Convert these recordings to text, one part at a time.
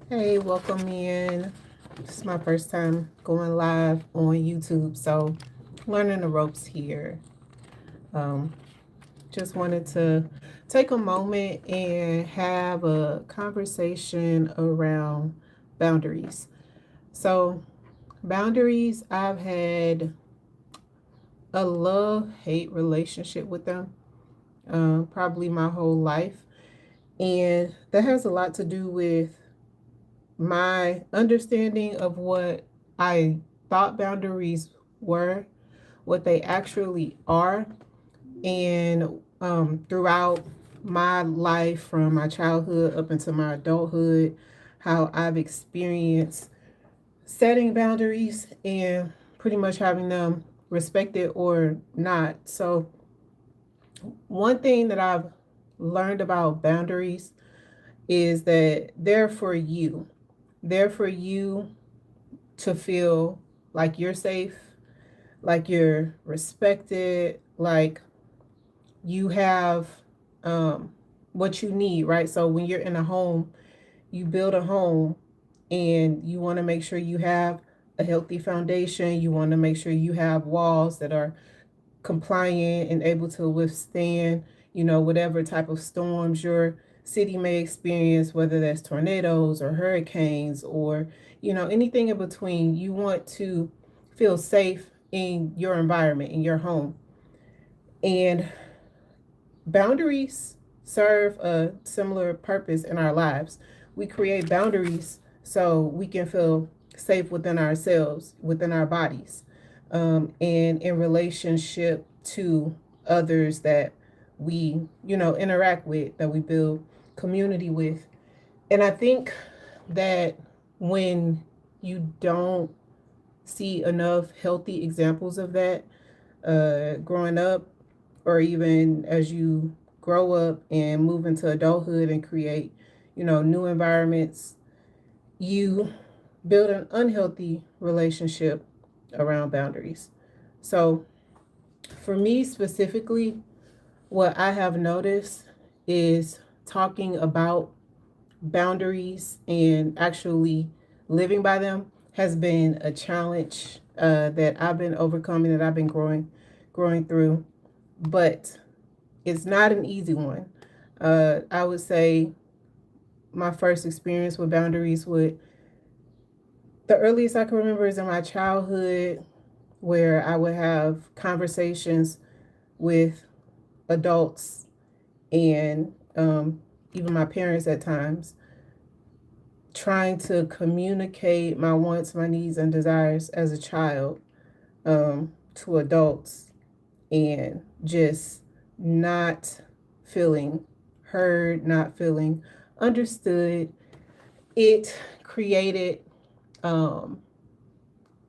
Hey, welcome in. This is my first time going live on YouTube, so learning the ropes here. Um, just wanted to take a moment and have a conversation around boundaries. So, boundaries, I've had a love-hate relationship with them, probably my whole life, and that has a lot to do with my understanding of what I thought boundaries were, what they actually are, and throughout my life from my childhood up into my adulthood, how I've experienced setting boundaries and pretty much having them respected or not. So, one thing that I've learned about boundaries is that they're for you. They're for you to feel like you're safe, like you're respected, like you have what you need, right? So when you're in a home, you build a home and you want to make sure you have a healthy foundation. You want to make sure you have walls that are compliant and able to withstand, whatever type of storms your city may experience, whether that's tornadoes or hurricanes or, anything in between. You want to feel safe in your environment, in your home. And boundaries serve a similar purpose in our lives. We create boundaries so we can feel safe within ourselves, within our bodies, and in relationship to others that we, interact with, that we build community with. And I think that when you don't see enough healthy examples of that growing up, or even as you grow up and move into adulthood and create, new environments, you build an unhealthy relationship around boundaries. So, for me specifically, what I have noticed is talking about boundaries and actually living by them has been a challenge that I've been overcoming, that I've been growing through. But it's not an easy one. I would say my first experience with boundaries would the earliest I can remember is in my childhood, where I would have conversations with adults and even my parents at times, trying to communicate my wants, my needs, and desires as a child to adults, and just not feeling heard, not feeling understood. It created um,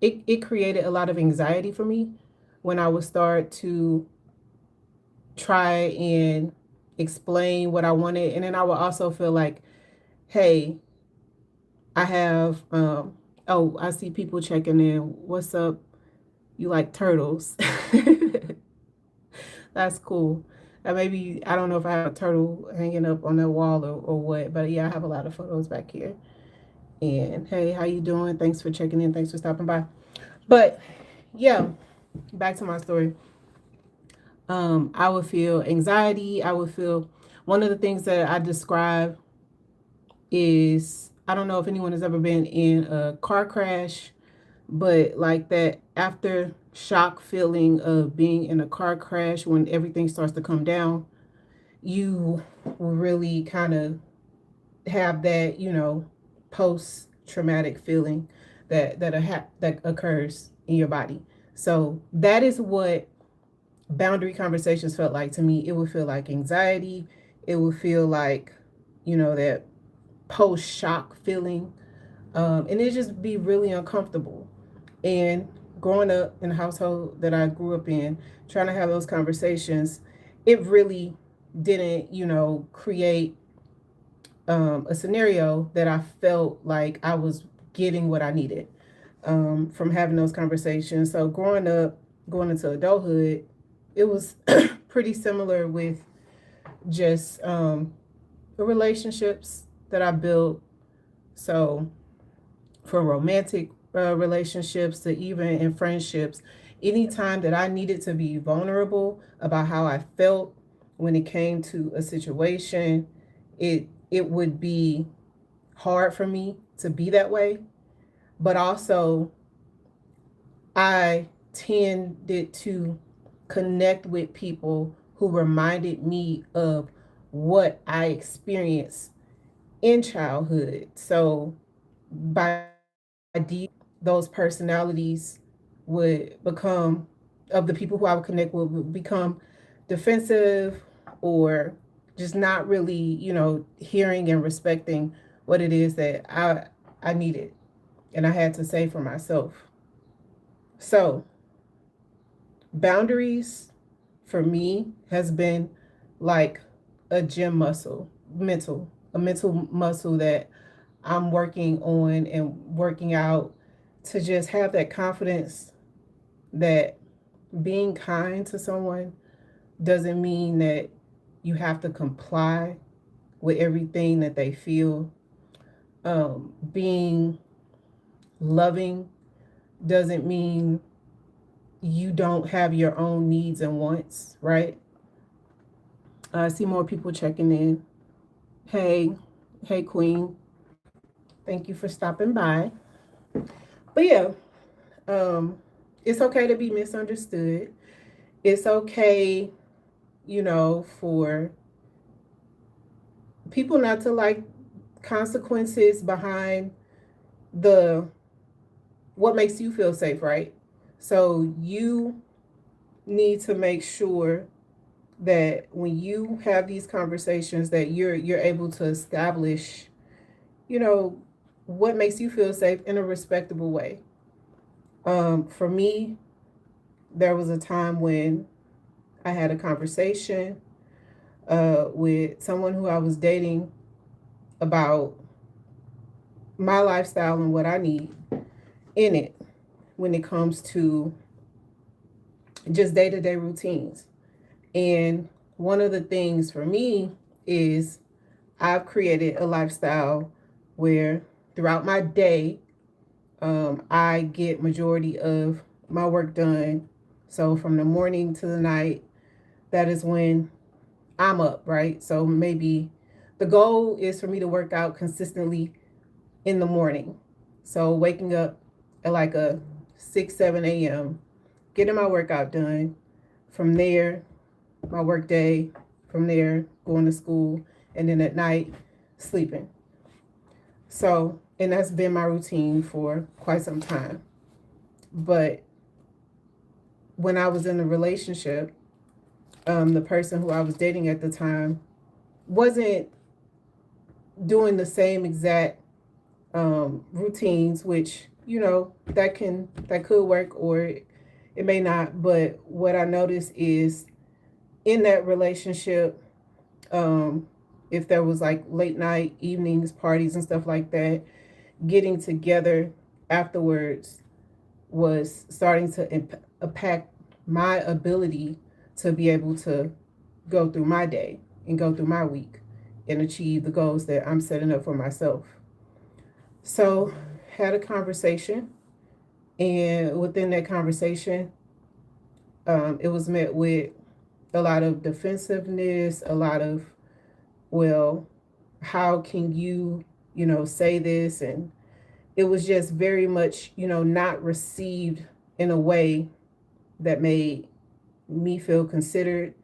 it created a lot of anxiety for me when I would start to try and explain what I wanted, and then I would also feel like, hey, I have oh, I see people checking in. What's up? You like turtles? That's cool. Maybe I don't know if I have a turtle hanging up on the wall or what, but yeah, I have a lot of photos back here. And hey, how you doing? Thanks for checking in. Thanks for stopping by. But yeah, back to my story. I would feel anxiety. I would feel one of the things that I describe is, I don't know if anyone has ever been in a car crash, but like that after shock feeling of being in a car crash when everything starts to come down, you will really kind of have that, post traumatic feeling that occurs in your body. So that is what boundary conversations felt like to me. It would feel like anxiety. It would feel like, that post shock feeling, and it just be really uncomfortable. And growing up in the household that I grew up in, trying to have those conversations, it really didn't, create a scenario that I felt like I was getting what I needed from having those conversations. So growing up, going into adulthood, it was pretty similar with just the relationships that I built So, from romantic relationships to even in friendships, anytime that I needed to be vulnerable about how I felt when it came to a situation, it would be hard for me to be that way. But also, I tended to connect with people who reminded me of what I experienced in childhood. So by default, those personalities would become, of the people who I would connect with, would become defensive or just not really, hearing and respecting what it is that I needed and I had to say for myself. So boundaries for me has been like a gym muscle, a mental muscle that I'm working on and working out to just have that confidence that being kind to someone doesn't mean that you have to comply with everything that they feel. Being loving doesn't mean you don't have your own needs and wants, right? I see more people checking in. Hey, hey, Queen. Thank you for stopping by. But yeah, um, it's okay to be misunderstood. It's okay, for people not to like consequences behind the what makes you feel safe, right? So you need to make sure that when you have these conversations that you're able to establish, you know, what makes you feel safe in a respectable way. For me, there was a time when I had a conversation with someone who I was dating about my lifestyle and what I need in it when it comes to just day to day routines. And one of the things for me is I've created a lifestyle where throughout my day, I get majority of my work done. So from the morning to the night, that is when I'm up, right? So maybe the goal is for me to work out consistently in the morning. So waking up at like a 6, 7 a.m., getting my workout done. From there, my work day. From there, going to school. And then at night, sleeping. So, and that's been my routine for quite some time. But when I was in a relationship, the person who I was dating at the time wasn't doing the same exact routines, which that could work or it may not. But what I noticed is in that relationship, um, if there was like late night evenings, parties, and stuff like that, getting together afterwards was starting to impact my ability to be able to go through my day and go through my week and achieve the goals that I'm setting up for myself. So, had a conversation, and within that conversation, it was met with a lot of defensiveness, a lot of, well, how can you, say this? And it was just very much, not received in a way that made me feel considered,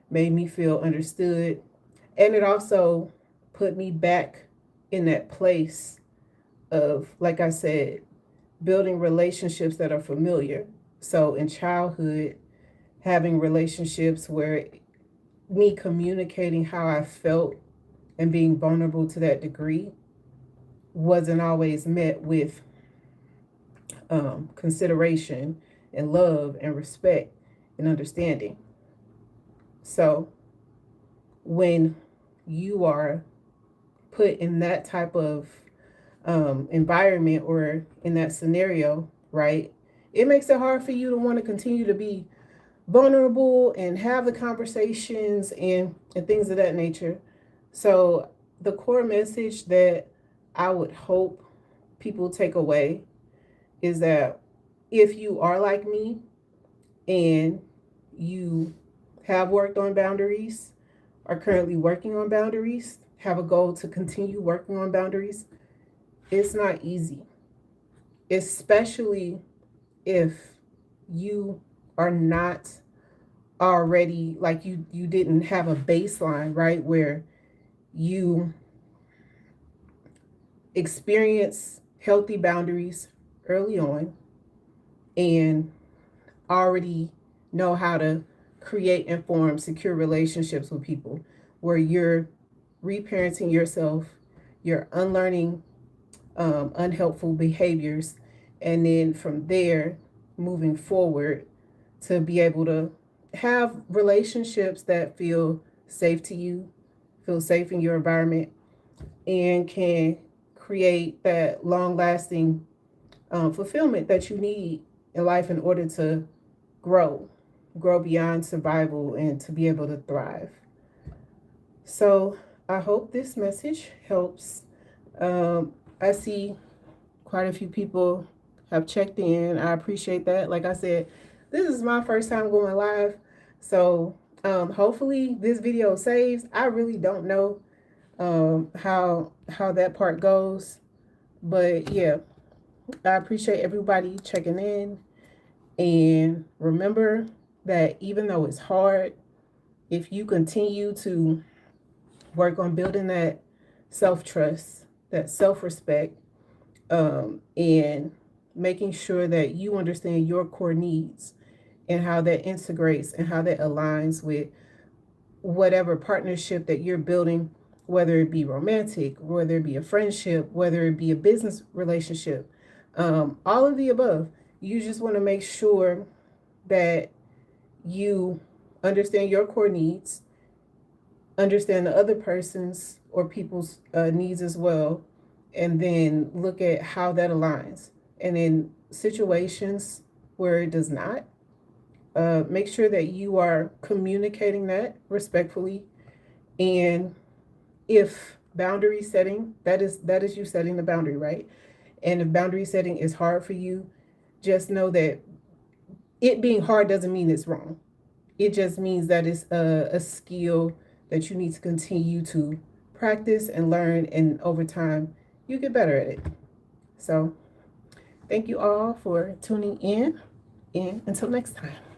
made me feel understood. And it also put me back in that place of, like I said, building relationships that are familiar. So in childhood, having relationships where me communicating how I felt and being vulnerable to that degree wasn't always met with consideration and love and respect and understanding. So when you are put in that type of environment or in that scenario, right, it makes it hard for you to want to continue to be vulnerable and have the conversations and things of that nature. So the core message that I would hope people take away is that if you are like me and you have worked on boundaries, are currently working on boundaries, have a goal to continue working on boundaries, it's not easy, especially if you are not already, like, you didn't have a baseline, right, where you experience healthy boundaries early on and already know how to create and form secure relationships with people, where you're reparenting yourself, you're unlearning unhelpful behaviors, and then from there, moving forward to be able to have relationships that feel safe to you, feel safe in your environment, and can create that long lasting fulfillment that you need in life in order to grow, grow beyond survival and to be able to thrive. So I hope this message helps. I see quite a few people have checked in. I appreciate that. Like I said, this is my first time going live. So hopefully this video saves. I really don't know how that part goes. But yeah, I appreciate everybody checking in. And remember that even though it's hard, if you continue to work on building that self-trust, that self-respect, and making sure that you understand your core needs and how that integrates and how that aligns with whatever partnership that you're building, whether it be romantic, whether it be a friendship, whether it be a business relationship, all of the above. You just want to make sure that you understand your core needs, understand the other person's or people's needs as well, and then look at how that aligns. And in situations where it does not, make sure that you are communicating that respectfully. And if boundary setting, that is you setting the boundary, right? And if boundary setting is hard for you, just know that it being hard doesn't mean it's wrong. It just means that it's a skill that you need to continue to practice and learn, and over time, you get better at it. So, thank you all for tuning in, and until next time.